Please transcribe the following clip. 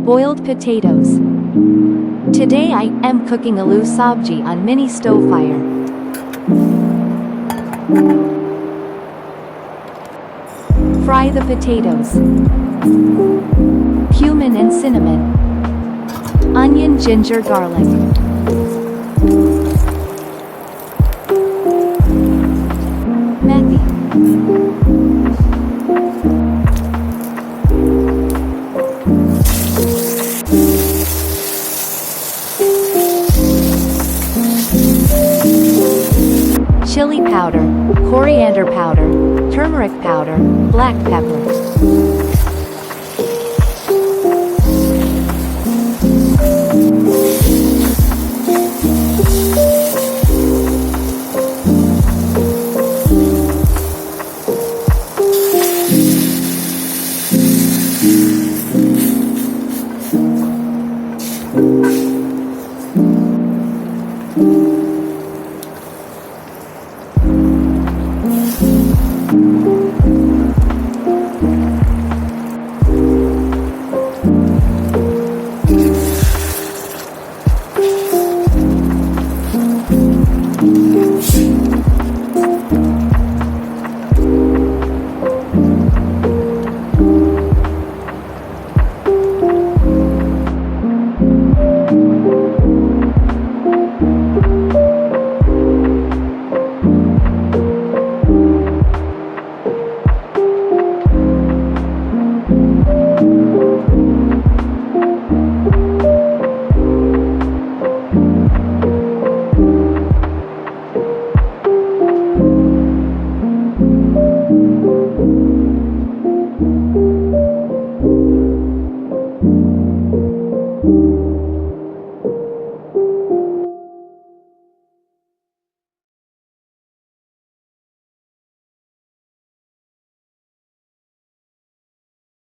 Boiled potatoes. Today I am cooking aloo sabji on mini stove fire. Fry the potatoes. Cumin and cinnamon. Onion, ginger, garlic. Methi. Chili powder, coriander powder, turmeric powder, black pepper.